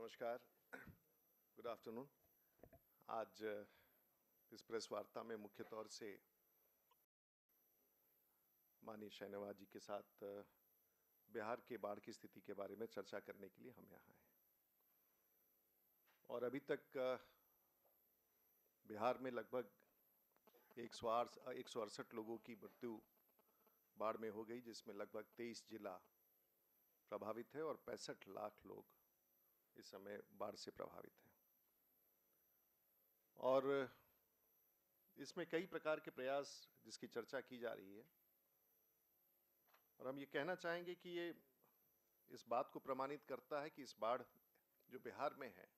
नमस्कार, good afternoon. आज इस प्रेस वार्ता में मुख्य तौर से माननीय शाहनवाज जी के साथ बिहार के बाढ़ की स्थिति के बारे में चर्चा करने के लिए हम यहाँ हैं। और अभी तक बिहार में लगभग 168 लोगों की मृत्यु बाढ़ में हो गई, जिसमें लगभग 23 जिला प्रभावित है और 65 लाख लोग इस समय बाढ़ से प्रभावित हैं। और इसमें कई प्रकार के प्रयास जिसकी चर्चा की जा रही है, और हम ये कहना चाहेंगे कि ये इस बात को प्रमाणित करता है कि इस बाढ़ जो बिहार में है,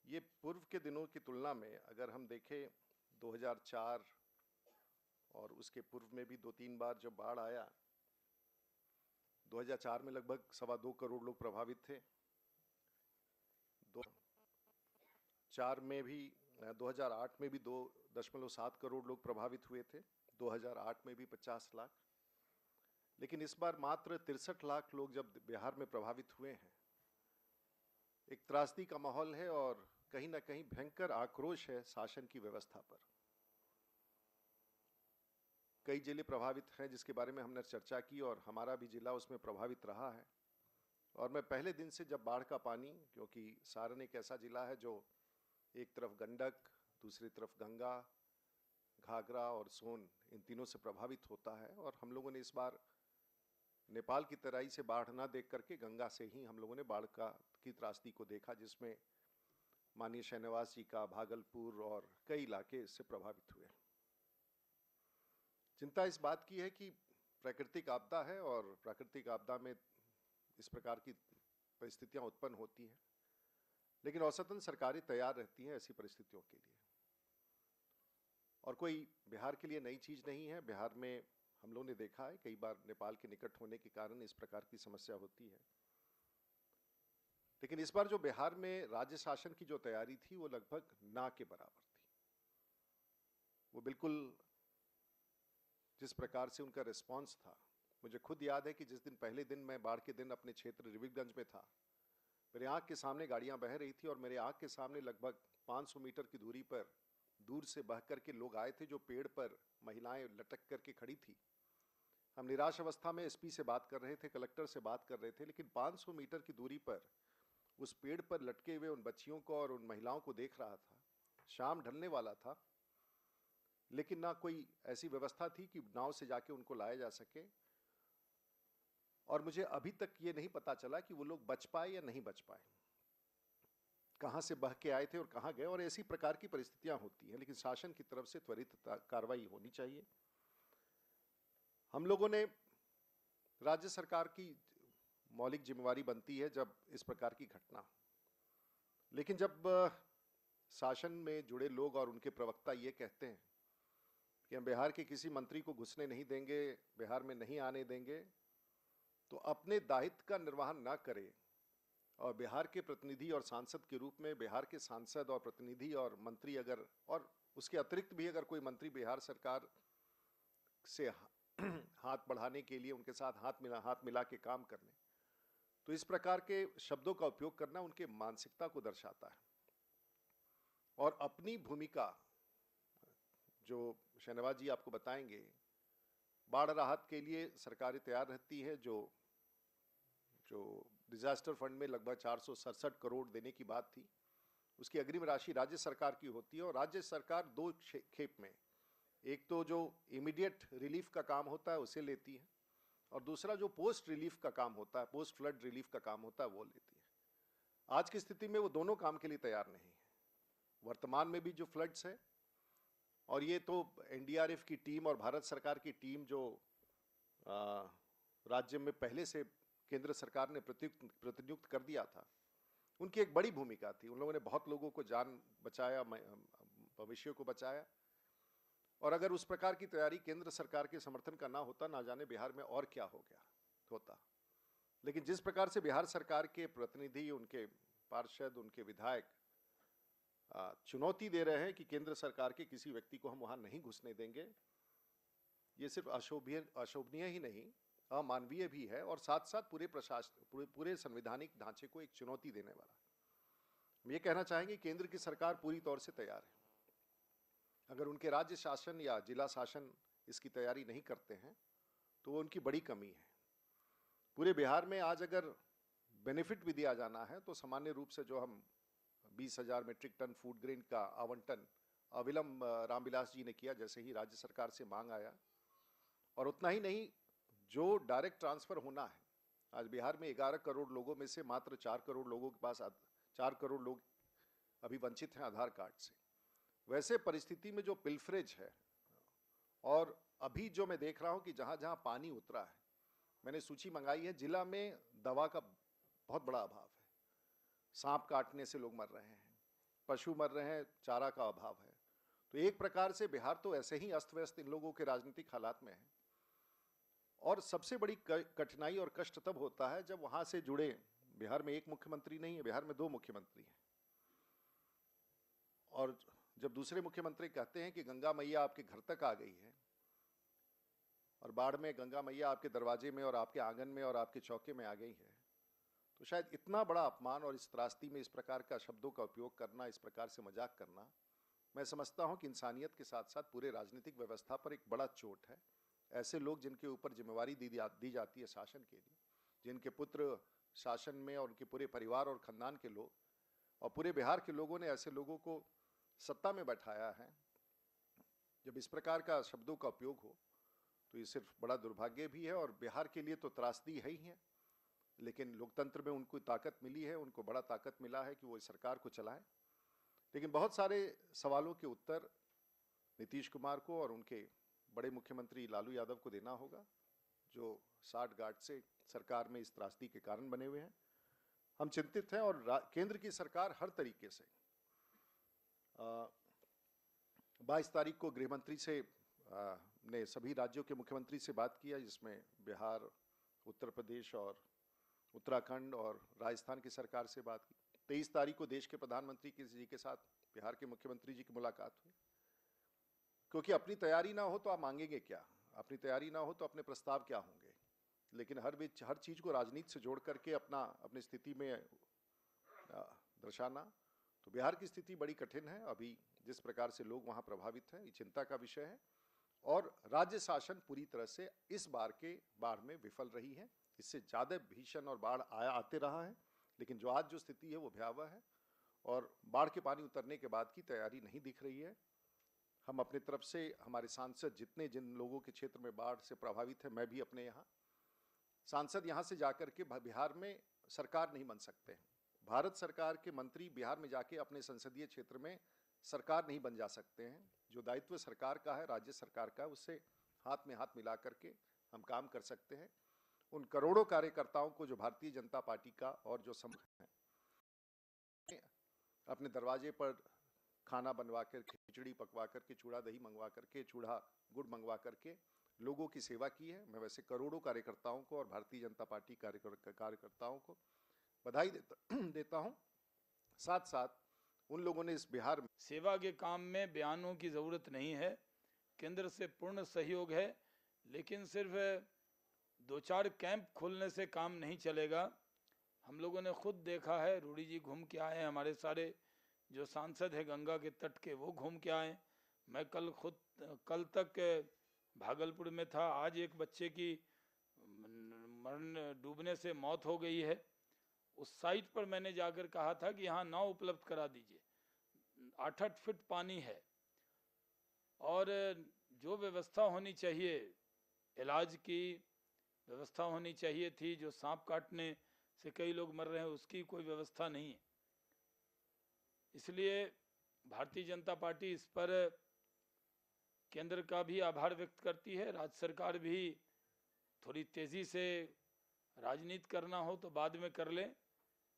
ये पूर्व के दिनों की तुलना में अगर हम देखें 2004 और उसके पूर्व में भी 2-3 बार जब बाढ़ आया, 2004 में लगभग 2.25 करोड़ लोग प्रभावित थे, 2004 में भी 2008 में भी 2.7 करोड़ लोग प्रभावित हुए थे, 2008 में भी 50 लाख। लेकिन इस बार मात्र 63 लाख लोग जब बिहार में प्रभावित हुए हैं, एक त्रासदी का माहौल है और कहीं ना कहीं भयंकर आक्रोश है शासन की व्यवस्था पर। कई जिले प्रभावित हैं जिसके बारे में हमने चर्चा की और हमारा भी जिला उसमें प्रभावित रहा है। और मैं पहले दिन से जब बाढ़ का पानी, क्योंकि सारण एक ऐसा जिला है जो एक तरफ गंडक, दूसरी तरफ गंगा, घाघरा और सोन, इन तीनों से प्रभावित होता है, और हम लोगों ने इस बार नेपाल की तराई से बाढ़ ना देख करके गंगा से ही हम लोगों ने बाढ़ की त्रासदी को देखा, जिसमें माननीय शाहनवाज जी का भागलपुर और कई इलाके इससे प्रभावित हुए। चिंता इस बात की है कि प्राकृतिक आपदा है और प्राकृतिक आपदा में इस प्रकार की परिस्थितियां उत्पन्न होती हैं, लेकिन औसतन सरकारें तैयार रहती हैं ऐसी परिस्थितियों के लिए। और कोई बिहार के लिए नई चीज नहीं है। बिहार में हम लोगों ने देखा है कई बार नेपाल के निकट होने के कारण इस प्रकार की समस्या होती है। लेकिन इस बार जो बिहार में राज्य शासन की जो तैयारी थी वो लगभग ना के बराबर थी। वो बिल्कुल जिस प्रकार से उनका रिस्पांस था, मुझे खुद याद है कि जिस दिन पहले दिन मैं बाढ़ के दिन अपने क्षेत्र रिविलगंज में था, मेरे आँख के सामने गाड़ियाँ बह रही थी और मेरे आँख के सामने लगभग 500 मीटर की दूरी पर दूर से बह करके लोग आए थे जो पेड़ पर महिलाएं लटक करके खड़ी थी। हम निराश अवस्था में एसपी से बात कर रहे थे, कलेक्टर से बात कर रहे थे, लेकिन 500 मीटर की दूरी पर उस पेड़ पर लटके हुए उन बच्चियों को और उन महिलाओं को देख रहा था। शाम ढलने वाला था, लेकिन ना कोई ऐसी व्यवस्था थी कि नाव से जाके उनको लाया जा सके। और मुझे अभी तक ये नहीं पता चला कि वो लोग बच पाए या नहीं बच पाए, कहाँ से बह के आए थे और कहाँ गए। और ऐसी प्रकार की परिस्थितियां होती हैं, लेकिन शासन की तरफ से त्वरित कार्रवाई होनी चाहिए। हम लोगों ने, राज्य सरकार की मौलिक जिम्मेवारी बनती है जब इस प्रकार की घटना, लेकिन जब शासन में जुड़े लोग और उनके प्रवक्ता ये कहते हैं कि हम बिहार के किसी मंत्री को घुसने नहीं देंगे, बिहार में नहीं आने देंगे, तो अपने दायित्व का निर्वहन ना करें और बिहार के प्रतिनिधि और सांसद के रूप में बिहार के सांसद और प्रतिनिधि और मंत्री अगर, और उसके अतिरिक्त भी अगर कोई मंत्री बिहार सरकार से हाथ बढ़ाने के लिए उनके साथ हाथ मिला के काम करने, तो इस प्रकार के शब्दों का उपयोग करना उनके मानसिकता को दर्शाता है। और अपनी भूमिका जो शाहनवाज जी आपको बताएंगे, बाढ़ राहत के लिए सरकारें तैयार रहती है। जो डिजास्टर फंड में लगभग 467 करोड़ देने की बात थी, उसकी अग्रिम राशि राज्य सरकार की होती है। और राज्य सरकार दो खेप में, एक तो जो इमीडिएट रिलीफ का काम होता है उसे लेती है, और दूसरा जो पोस्ट रिलीफ का काम होता है, पोस्ट फ्लड रिलीफ का काम होता है, वो लेती है। आज की स्थिति में वो दोनों काम के लिए तैयार नहीं है। वर्तमान में भी जो फ्लड्स है, और ये तो एनडीआरएफ की टीम और भारत सरकार की टीम जो राज्य में पहले से केंद्र सरकार ने प्रतिनियुक्त कर दिया था, उनकी एक बड़ी भूमिका थी। उन लोगों ने बहुत लोगों को जान बचाया, भविष्य को बचाया। और अगर उस प्रकार की तैयारी केंद्र सरकार के समर्थन का ना होता, ना जाने बिहार में और क्या हो गया होता। लेकिन जिस प्रकार से बिहार सरकार के प्रतिनिधि, उनके पार्षद, उनके विधायक चुनौती दे रहे हैं कि केंद्र सरकार के किसी व्यक्ति को हम वहां नहीं घुसने देंगे, ये सिर्फ अशोभनीय ही नहीं, अमानवीय भी है और साथ साथ पूरे संवैधानिक ढांचे को एक चुनौती देने वाला। हम ये कहना चाहेंगे केंद्र की सरकार पूरी तौर से तैयार है। अगर उनके राज्य शासन या जिला शासन इसकी तैयारी नहीं करते हैं तो वो उनकी बड़ी कमी है। पूरे बिहार में आज अगर बेनिफिट भी दिया जाना है तो सामान्य रूप से जो हम 20,000 मीट्रिक टन फूड ग्रेन का आवंटन अविलंब रामविलास जी ने किया जैसे ही राज्य सरकार से मांग आया, और उतना ही नहीं, जो डायरेक्ट ट्रांसफर होना है, आज बिहार में 11 करोड़ लोगों में से मात्र 4 करोड़ लोगों के पास 4 करोड़ लोग अभी वंचित हैं आधार कार्ड से। वैसे परिस्थिति में जो पिल्फरेज है, और अभी जो मैं देख रहा हूं कि जहां जहां पानी उतरा है, मैंने सूची मंगाई है, जिला में दवा का बहुत बड़ा अभाव है, सांप काटने से लोग मर रहे हैं, पशु मर रहे हैं, चारा का अभाव है। तो एक प्रकार से बिहार तो ऐसे ही अस्त व्यस्त इन लोगों के राजनीतिक हालात में है। और सबसे बड़ी कठिनाई और कष्ट तब होता है जब वहां से जुड़े, बिहार में एक मुख्यमंत्री नहीं है, बिहार में 2 मुख्यमंत्री हैं, और जब दूसरे मुख्यमंत्री कहते हैं कि गंगा मैया आपके घर तक आ गई है, और बाढ़ में गंगा मैया आपके दरवाजे में और आपके आंगन में और आपके चौके में आ गई है, तो शायद इतना बड़ा अपमान और इस त्रासदी में इस प्रकार का शब्दों का उपयोग करना, इस प्रकार से मजाक करना, मैं समझता हूं कि इंसानियत के साथ साथ पूरे राजनीतिक व्यवस्था पर एक बड़ा चोट है। ऐसे लोग जिनके ऊपर जिम्मेवारी दी जाती है शासन के लिए, जिनके पुत्र शासन में और उनके पूरे परिवार और खानदान के लोग और पूरे बिहार के लोगों ने ऐसे लोगों को सत्ता में बैठाया है, जब इस प्रकार का शब्दों का उपयोग हो तो ये सिर्फ बड़ा दुर्भाग्य भी है और बिहार के लिए तो त्रासदी है ही है। लेकिन लोकतंत्र में उनको ताकत मिली है, उनको बड़ा ताकत मिला है कि वो इस सरकार को चलाएं। लेकिन बहुत सारे सवालों के उत्तर नीतीश कुमार को और उनके बड़े मुख्यमंत्री लालू यादव को देना होगा, जो 60 गार्ड से सरकार में इस त्रासदी के कारण बने हुए हैं। हम चिंतित हैं और केंद्र की सरकार हर तरीके से 22 तारीख को गृहमंत्री से ने सभी राज्यों के मुख्यमंत्री से बात किया, जिसमें बिहार, उत्तर प्रदेश और उत्तराखंड और राजस्थान की सरकार से बात की। 23 तारीख को देश के प्रधानमंत्री जी के साथ बिहार के मुख्यमंत्री जी की मुलाकात हुई, क्योंकि अपनी तैयारी ना हो तो आप मांगेंगे क्या, अपनी तैयारी ना हो तो अपने प्रस्ताव क्या होंगे। लेकिन हर चीज को राजनीति से जोड़ करके अपनी स्थिति में दर्शाना, तो बिहार की स्थिति बड़ी कठिन है। अभी जिस प्रकार से लोग वहां प्रभावित हैं, ये चिंता का विषय है, और राज्य शासन पूरी तरह से इस बार के बाढ़ में विफल रही है। इससे ज्यादा भीषण और बाढ़ आते रहा है, लेकिन जो आज जो स्थिति है वो भयावह है, और बाढ़ के पानी उतरने के बाद की तैयारी नहीं दिख रही है। हम अपनी तरफ से, हमारे सांसद जिन लोगों के क्षेत्र में बाढ़ से प्रभावित है, मैं भी अपने यहाँ सांसद यहाँ से जाकर के बिहार में सरकार नहीं बन सकते हैं। भारत सरकार के मंत्री बिहार में जाके अपने संसदीय क्षेत्र में सरकार नहीं बन जा सकते हैं। जो दायित्व सरकार का है, राज्य सरकार का, उससे हाथ में हाथ मिला करके हम काम कर सकते हैं। उन करोड़ों कार्यकर्ताओं को जो भारतीय जनता पार्टी का और जो समूह है, अपने दरवाजे पर खाना बनवा कर, खिचड़ी पकवा करके, चूड़ा दही मंगवा करके, चूड़ा गुड़ मंगवा करके लोगों की सेवा की है। मैं वैसे करोड़ों कार्यकर्ताओं को और भारतीय जनता पार्टी कार्यकर्ताओं को बधाई देता हूं। साथ साथ उन लोगों ने इस बिहार में सेवा के काम में बयानों की ज़रूरत नहीं है, केंद्र से पूर्ण सहयोग है। लेकिन सिर्फ 2-4 कैंप खोलने से काम नहीं चलेगा। हम लोगों ने खुद देखा है, रूडी जी घूम के आए हैं, हमारे सारे जो सांसद हैं गंगा के तट के वो घूम के आए। मैं कल तक भागलपुर में था। आज एक बच्चे की डूबने से मौत हो गई है। उस साइट पर मैंने जाकर कहा था कि यहाँ नाव उपलब्ध करा दीजिए। 8-8 फीट पानी है, और जो व्यवस्था होनी चाहिए, इलाज की व्यवस्था होनी चाहिए थी, जो सांप काटने से कई लोग मर रहे हैं उसकी कोई व्यवस्था नहीं है। इसलिए भारतीय जनता पार्टी इस पर केंद्र का भी आभार व्यक्त करती है। राज्य सरकार भी थोड़ी तेजी से, राजनीति करना हो तो बाद में कर ले,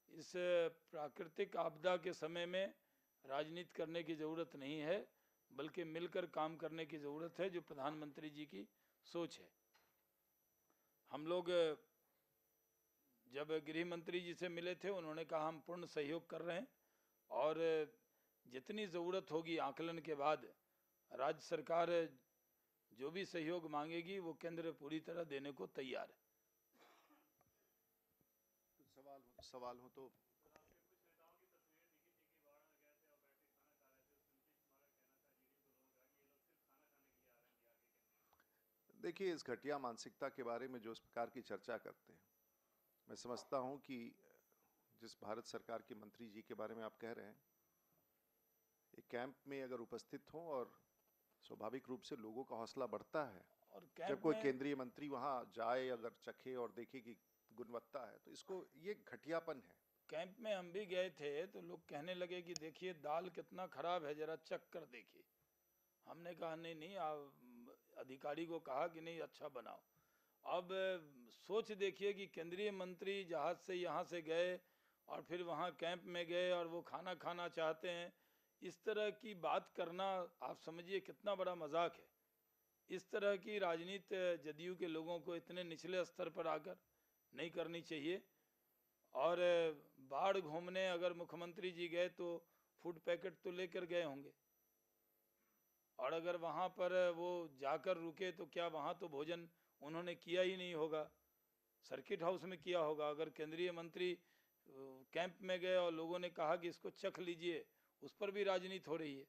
इस प्राकृतिक आपदा के समय में राजनीति करने की ज़रूरत नहीं है, बल्कि मिलकर काम करने की ज़रूरत है, जो प्रधानमंत्री जी की सोच है। हम लोग जब गृह मंत्री जी से मिले थे, उन्होंने कहा हम पूर्ण सहयोग कर रहे हैं, और जितनी ज़रूरत होगी आकलन के बाद राज्य सरकार जो भी सहयोग मांगेगी वो केंद्र पूरी तरह देने को तैयार है। सवाल हो तो। देखिए, इस घटिया मानसिकता के बारे में जो इस प्रकार की चर्चा करते हैं, मैं समझता हूं कि जिस भारत सरकार के मंत्री जी के बारे में आप कह रहे हैं, एक कैंप में अगर उपस्थित हो और स्वाभाविक रूप से लोगों का हौसला बढ़ता है और जब कैंप कोई में केंद्रीय मंत्री वहां जाए, अगर चखे और देखे कि गुणवत्ता है, तो इसको ये घटियापन है। कैंप में हम भी गए थे तो लोग कहने लगे कि देखिए दाल कितना खराब है, जरा चख कर देखिए। हमने कहा नहीं नहीं, आप अधिकारी को कहा कि नहीं अच्छा बनाओ। अब सोच देखिए कि केंद्रीय मंत्री जहाज से यहाँ से गए और फिर वहाँ कैंप में गए और वो खाना खाना चाहते हैं। इस तरह की बात करना आप समझिए कितना बड़ा मजाक है। इस तरह की राजनीति जदयू के लोगों को इतने निचले स्तर पर आकर नहीं करनी चाहिए। और बाढ़ घूमने अगर मुख्यमंत्री जी गए तो फूड पैकेट तो लेकर गए होंगे, और अगर वहाँ पर वो जाकर रुके तो क्या वहाँ तो भोजन उन्होंने किया ही नहीं होगा, सर्किट हाउस में किया होगा। अगर केंद्रीय मंत्री कैंप में गए और लोगों ने कहा कि इसको चख लीजिए, उस पर भी राजनीति हो रही है।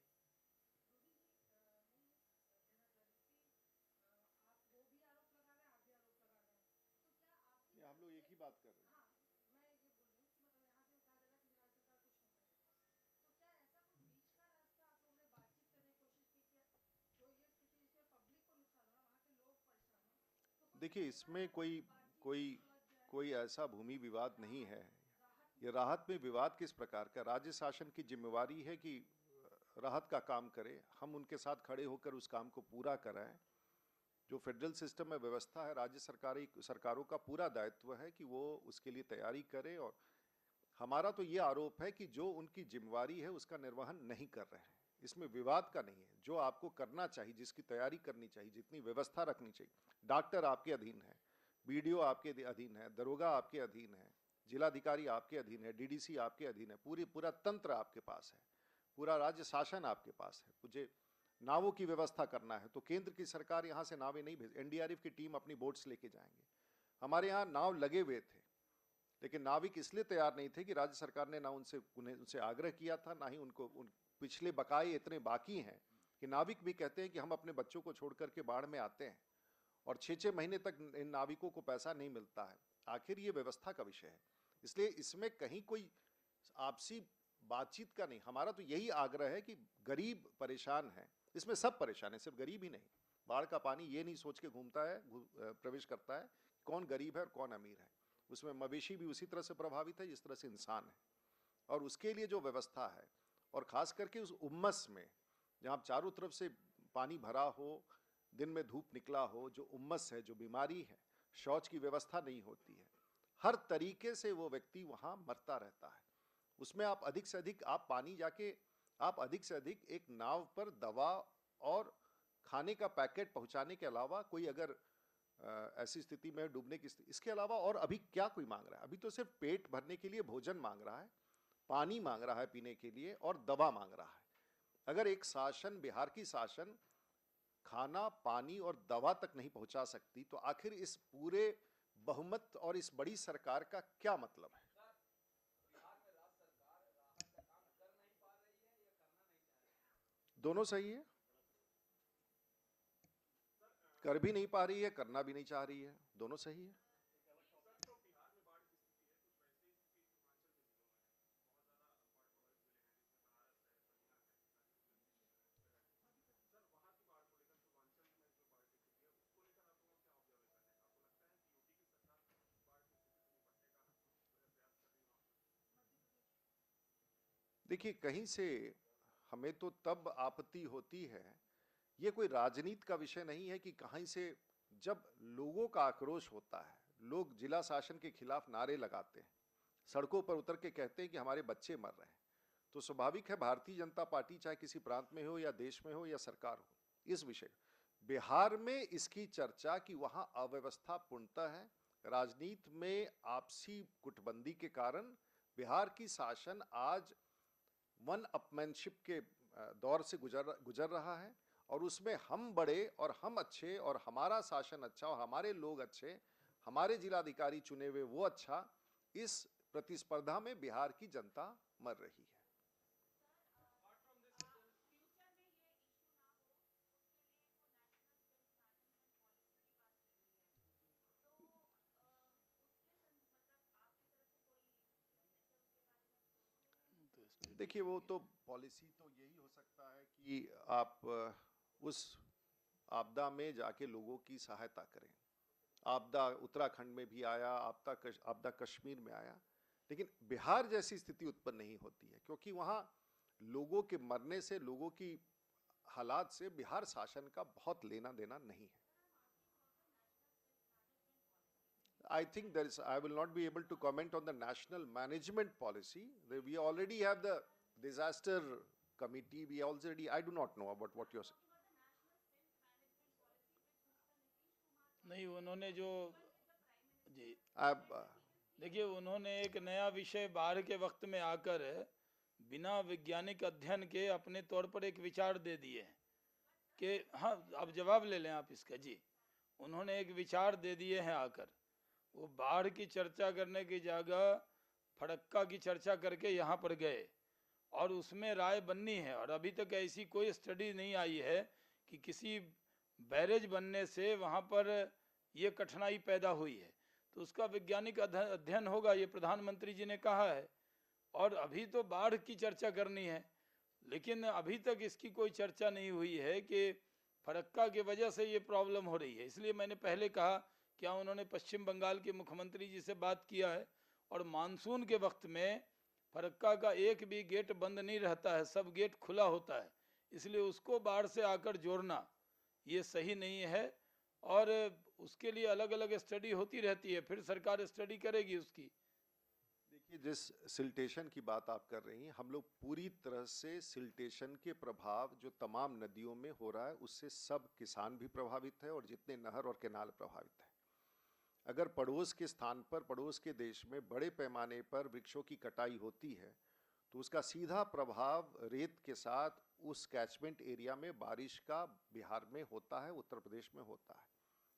हम लोग एक ही बात कर रहे हैं। देखिए, इसमें कोई कोई कोई ऐसा भूमि विवाद नहीं है। ये राहत में विवाद किस प्रकार का, राज्य शासन की जिम्मेवारी है कि राहत का काम करे, हम उनके साथ खड़े होकर उस काम को पूरा कराएं। जो फेडरल सिस्टम में व्यवस्था है, राज्य सरकारों का पूरा दायित्व है कि वो उसके लिए तैयारी करें, और हमारा तो ये आरोप है कि जो उनकी जिम्मेवारी है उसका निर्वहन नहीं कर रहे हैं। इसमें विवाद का नहीं है। जो आपको करना चाहिए, जिसकी तैयारी करनी चाहिए, जितनी व्यवस्था रखनी चाहिए, डॉक्टर आपके अधीन है, बीडीओ आपके अधीन है, दरोगा आपके अधीन है, जिलाधिकारी आपके अधीन है, डीडीसी आपके अधीन है, पूरा तंत्र आपके पास है, पूरा राज्य शासन आपके पास है। मुझे नावों की व्यवस्था करना है तो केंद्र की सरकार यहाँ से नावें नहीं भेज, एनडीआरएफ की टीम अपनी बोट्स लेके जाएंगे। हमारे यहाँ नाव लगे हुए थे, लेकिन नाविक इसलिए तैयार नहीं थे कि राज्य सरकार ने ना उनसे आग्रह किया था, ना ही उन पिछले बकाए इतने बाकी हैं कि नाविक भी कहते हैं कि हम अपने बच्चों को छोड़ करके बाढ़ में आते हैं और 6-6 महीने तक इन नाविकों को पैसा नहीं मिलता है। आखिर ये व्यवस्था का विषय है, इसलिए इसमें कहीं कोई आपसी बातचीत का नहीं। हमारा तो यही आग्रह है कि गरीब परेशान है, इसमें सब परेशान है, सिर्फ गरीब ही नहीं। बाढ़ का पानी ये नहीं सोच के घूमता है, प्रवेश करता है कौन गरीब है और कौन अमीर है। उसमें मवेशी भी उसी तरह से प्रभावित है जिस तरह से इंसान है, और उसके लिए जो व्यवस्था है, और खास करके उस उम्मस में जहाँ चारों तरफ से पानी भरा हो, दिन में धूप निकला हो, जो उम्मस है, जो बीमारी है, शौच की व्यवस्था नहीं होती है, हर तरीके से वो व्यक्ति वहाँ मरता रहता है। उसमें आप अधिक से अधिक आप पानी जाके आप अधिक से अधिक एक नाव पर दवा और खाने का पैकेट पहुंचाने के अलावा कोई अगर ऐसी स्थिति में डूबने की स्थिति, इसके अलावा और अभी क्या कोई मांग रहा है? अभी तो सिर्फ पेट भरने के लिए भोजन मांग रहा है, पानी मांग रहा है पीने के लिए, और दवा मांग रहा है। अगर एक शासन, बिहार की शासन खाना, पानी और दवा तक नहीं पहुंचा सकती, तो आखिर इस पूरे बहुमत और इस बड़ी सरकार का क्या मतलब है? दोनों सही है, कर भी नहीं पा रही है, करना भी नहीं चाह रही है, दोनों सही है। देखिए, कहीं से हमें तो तब आपत्ति होती है, ये कोई राजनीति का विषय नहीं है कि कहीं से जब लोगों का आक्रोश होता है, लोग जिला शासन के खिलाफ नारे लगाते हैं, सड़कों पर उतर के कहते हैं कि हमारे बच्चे मर रहे हैं, तो स्वाभाविक है भारतीय जनता पार्टी चाहे किसी प्रांत में हो या देश में हो या सरकार हो, इस विषय बिहार में इसकी चर्चा कि वहां अव्यवस्था पूर्णतः है। राजनीति में आपसी गुटबंदी के कारण बिहार की शासन आज वन अपमैनशिप के दौर से गुजर रहा है, और उसमें हम बड़े और हम अच्छे और हमारा शासन अच्छा और हमारे लोग अच्छे, हमारे जिलाधिकारी चुने हुए वो अच्छा, इस प्रतिस्पर्धा में बिहार की जनता मर रही है। देखिए, वो तो पॉलिसी तो यही हो सकता है कि आप उस आपदा में जाके लोगों की सहायता करें। आपदा उत्तराखंड में भी आया, आपदा कश्मीर में आया, लेकिन बिहार जैसी स्थिति उत्पन्न नहीं होती है, क्योंकि वहाँ लोगों के मरने से, लोगों की हालात से बिहार शासन का बहुत लेना देना नहीं है। I think I will not be able to comment on the national management policy. We already have the disaster committee. I do not know about what you're saying. नहीं, उन्होंने जो जी अब देखिए, उन्होंने एक नया विषय बाढ़ के वक्त में आकर बिना वैज्ञानिक अध्ययन के अपने तौर पर एक विचार दे दिए हैं कि हाँ, आप जवाब ले लें आप इसका। जी, उन्होंने एक विचार दे दिए हैं आकर, वो बाढ़ की चर्चा करने की जगह फड़क्का की चर्चा करके यहाँ पर गए और उसमें राय बननी है। और अभी तक ऐसी कोई स्टडी नहीं आई है कि किसी बैरेज बनने से वहाँ पर ये कठिनाई पैदा हुई है, तो उसका वैज्ञानिक अध्ययन होगा, ये प्रधानमंत्री जी ने कहा है। और अभी तो बाढ़ की चर्चा करनी है, लेकिन अभी तक इसकी कोई चर्चा नहीं हुई है कि फरक्का की वजह से ये प्रॉब्लम हो रही है। इसलिए मैंने पहले कहा, क्या उन्होंने पश्चिम बंगाल के मुख्यमंत्री जी से बात किया है? और मानसून के वक्त में फरक्का का एक भी गेट बंद नहीं रहता है, सब गेट खुला होता है, इसलिए उसको बाढ़ से आकर जोड़ना ये सही नहीं है। और उसके लिए अलग अलग स्टडी होती रहती है, फिर सरकार स्टडी करेगी उसकी। देखिए, जिस सिल्टेशन की बात आप कर रही हैं, हम लोग पूरी तरह से सिल्टेशन के प्रभाव जो तमाम नदियों में हो रहा है, उससे सब किसान भी प्रभावित है और जितने नहर और केनाल प्रभावित है। अगर पड़ोस के स्थान पर, पड़ोस के देश में बड़े पैमाने पर वृक्षों की कटाई होती है, तो उसका सीधा प्रभाव रेत के साथ उस कैचमेंट एरिया में बारिश का बिहार में होता है, उत्तर प्रदेश में होता है।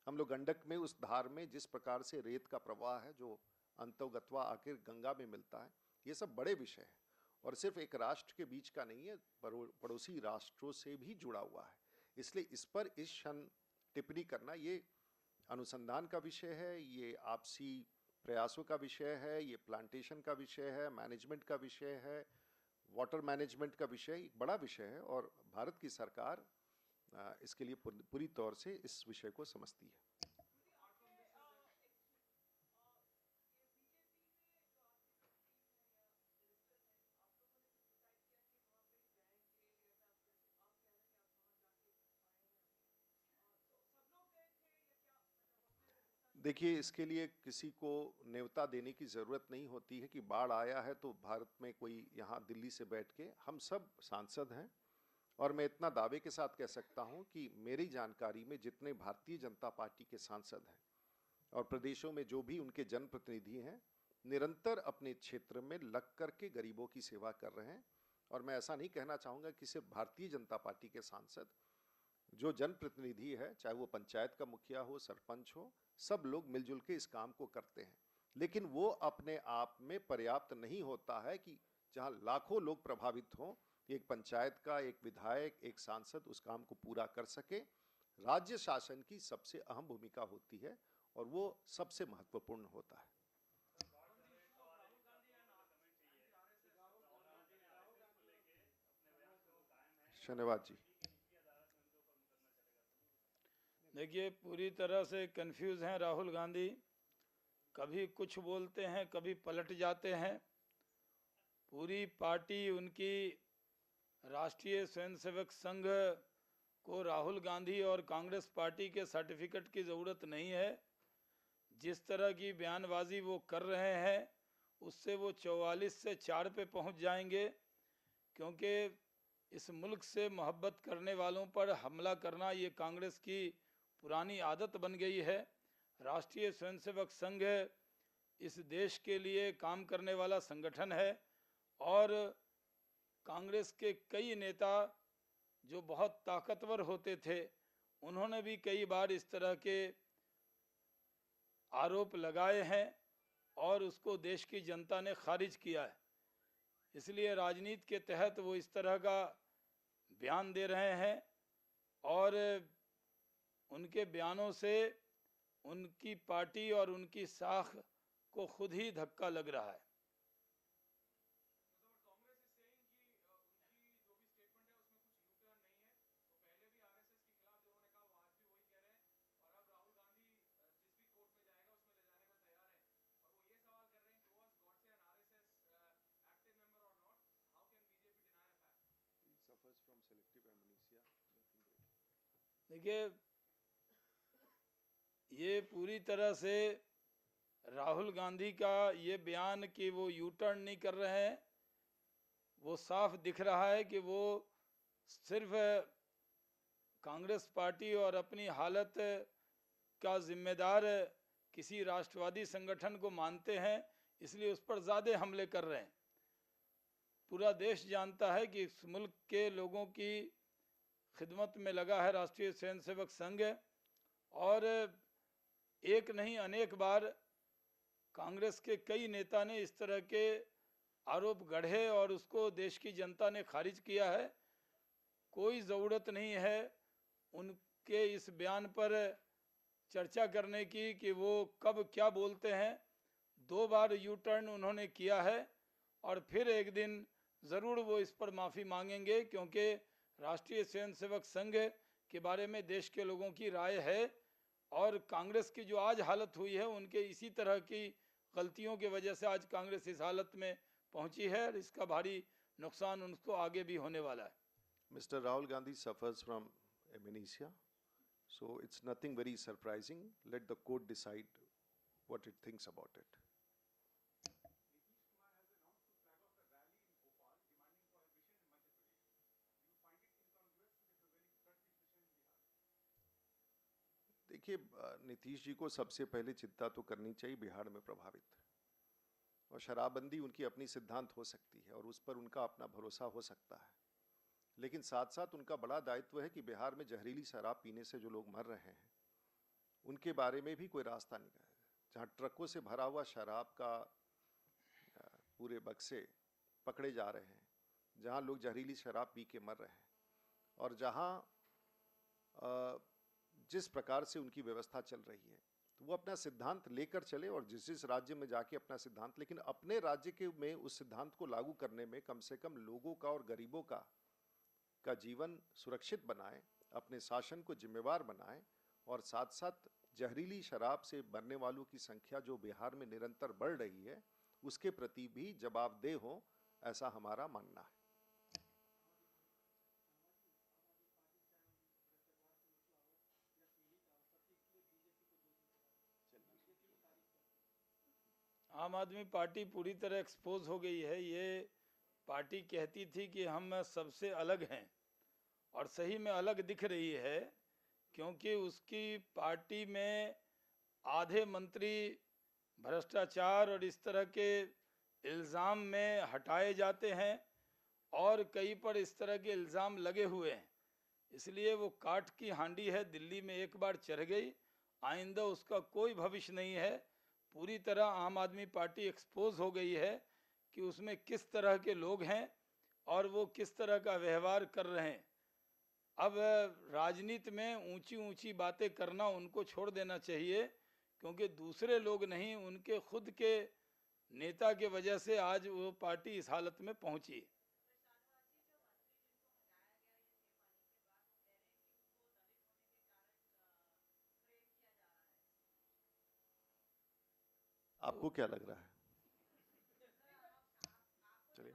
हम लोग गंडक में उस धार में जिस प्रकार से रेत का प्रवाह है जो अंतोगत्वा आकर गंगा में मिलता है, ये सब बड़े विषय हैं और सिर्फ एक राष्ट्र के बीच का नहीं है, पड़ोसी राष्ट्रों से भी जुड़ा हुआ है। इसलिए इस पर इस क्षण टिप्पणी करना ये अनुसंधान का विषय है, ये आपसी प्रयासों का विषय है, ये प्लांटेशन का विषय है, मैनेजमेंट का विषय है, वाटर मैनेजमेंट का विषय, एक बड़ा विषय है और भारत की सरकार इसके लिए पूरी तौर से इस विषय को समझती है। देखिए, इसके लिए किसी को न्योता देने की ज़रूरत नहीं होती है कि बाढ़ आया है तो भारत में कोई यहाँ दिल्ली से बैठ के, हम सब सांसद हैं और मैं इतना दावे के साथ कह सकता हूँ कि मेरी जानकारी में जितने भारतीय जनता पार्टी के सांसद हैं और प्रदेशों में जो भी उनके जनप्रतिनिधि हैं, निरंतर अपने क्षेत्र में लग करके गरीबों की सेवा कर रहे हैं। और मैं ऐसा नहीं कहना चाहूँगा कि सिर्फ भारतीय जनता पार्टी के सांसद, जो जनप्रतिनिधि है, चाहे वो पंचायत का मुखिया हो, सरपंच हो, सब लोग मिलजुल के इस काम को करते हैं। लेकिन वो अपने आप में पर्याप्त नहीं होता है कि जहाँ लाखों लोग प्रभावित हों, एक पंचायत का एक विधायक, एक सांसद उस काम को पूरा कर सके। राज्य शासन की सबसे अहम भूमिका होती है और वो सबसे महत्वपूर्ण होता है। धन्यवाद जी। देखिए, पूरी तरह से कंफ्यूज हैं राहुल गांधी, कभी कुछ बोलते हैं, कभी पलट जाते हैं। पूरी पार्टी उनकी राष्ट्रीय स्वयंसेवक संघ को राहुल गांधी और कांग्रेस पार्टी के सर्टिफिकेट की ज़रूरत नहीं है। जिस तरह की बयानबाजी वो कर रहे हैं उससे वो 44 से 4 पे पहुंच जाएंगे, क्योंकि इस मुल्क से मोहब्बत करने वालों पर हमला करना ये कांग्रेस की पुरानी आदत बन गई है। राष्ट्रीय स्वयंसेवक संघ इस देश के लिए काम करने वाला संगठन है और कांग्रेस के कई नेता जो बहुत ताकतवर होते थे, उन्होंने भी कई बार इस तरह के आरोप लगाए हैं और उसको देश की जनता ने खारिज किया है। इसलिए राजनीति के तहत वो इस तरह का बयान दे रहे हैं और उनके बयानों से उनकी पार्टी और उनकी साख को खुद ही धक्का लग रहा है। देखिए, ये पूरी तरह से राहुल गांधी का ये बयान कि वो यू टर्न नहीं कर रहे हैं, वो साफ दिख रहा है कि वो सिर्फ कांग्रेस पार्टी और अपनी हालत का जिम्मेदार किसी राष्ट्रवादी संगठन को मानते हैं, इसलिए उस पर ज़्यादा हमले कर रहे हैं। पूरा देश जानता है कि इस मुल्क के लोगों की खिदमत में लगा है राष्ट्रीय स्वयंसेवक संघ, और एक नहीं अनेक बार कांग्रेस के कई नेता ने इस तरह के आरोप गढ़े और उसको देश की जनता ने खारिज किया है। कोई ज़रूरत नहीं है उनके इस बयान पर चर्चा करने की कि वो कब क्या बोलते हैं। 2 बार यू टर्न उन्होंने किया है और फिर एक दिन ज़रूर वो इस पर माफ़ी मांगेंगे, क्योंकि राष्ट्रीय स्वयंसेवक संघ के बारे में देश के लोगों की राय है और कांग्रेस की जो आज हालत हुई है उनके इसी तरह की गलतियों की वजह से आज कांग्रेस इस हालत में पहुंची है और इसका भारी नुकसान उनको आगे भी होने वाला है। Mr. Rahul Gandhi suffers from amnesia, so it's nothing very surprising. Let the court decide what it thinks about it. देखिए, नीतीश जी को सबसे पहले चिंता तो करनी चाहिए बिहार में प्रभावित, और शराबबंदी उनकी अपनी सिद्धांत हो सकती है और उस पर उनका अपना भरोसा हो सकता है, लेकिन साथ साथ उनका बड़ा दायित्व है कि बिहार में जहरीली शराब पीने से जो लोग मर रहे हैं उनके बारे में भी कोई रास्ता निकाले। जहाँ ट्रकों से भरा हुआ शराब का पूरे बक्से पकड़े जा रहे हैं, जहाँ लोग जहरीली शराब पी के मर रहे हैं, और जहाँ जिस प्रकार से उनकी व्यवस्था चल रही है, तो वो अपना सिद्धांत लेकर चले और जिस राज्य में जाके अपना सिद्धांत, लेकिन अपने राज्य के में उस सिद्धांत को लागू करने में कम से कम लोगों का और गरीबों का जीवन सुरक्षित बनाएं, अपने शासन को जिम्मेवार बनाएं, और साथ साथ जहरीली शराब से मरने वालों की संख्या जो बिहार में निरंतर बढ़ रही है उसके प्रति भी जवाबदेह हो, ऐसा हमारा मानना है। आम आदमी पार्टी पूरी तरह एक्सपोज हो गई है। ये पार्टी कहती थी कि हम सबसे अलग हैं और सही में अलग दिख रही है, क्योंकि उसकी पार्टी में आधे मंत्री भ्रष्टाचार और इस तरह के इल्ज़ाम में हटाए जाते हैं और कई पर इस तरह के इल्ज़ाम लगे हुए हैं। इसलिए वो काठ की हांडी है, दिल्ली में एक बार चढ़ गई, आइंदा उसका कोई भविष्य नहीं है। पूरी तरह आम आदमी पार्टी एक्सपोज हो गई है कि उसमें किस तरह के लोग हैं और वो किस तरह का व्यवहार कर रहे हैं। अब राजनीति में ऊंची ऊंची बातें करना उनको छोड़ देना चाहिए, क्योंकि दूसरे लोग नहीं, उनके खुद के नेता के वजह से आज वो पार्टी इस हालत में पहुंची। आपको क्या लग रहा है? चलिए,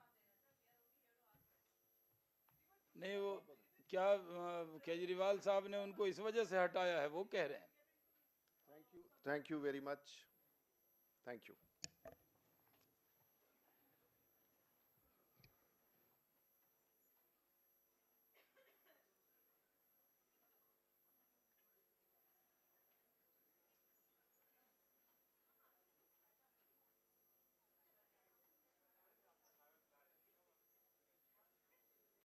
नहीं, वो क्या केजरीवाल साहब ने उनको इस वजह से हटाया है वो कह रहे हैं। Thank you very much, thank you.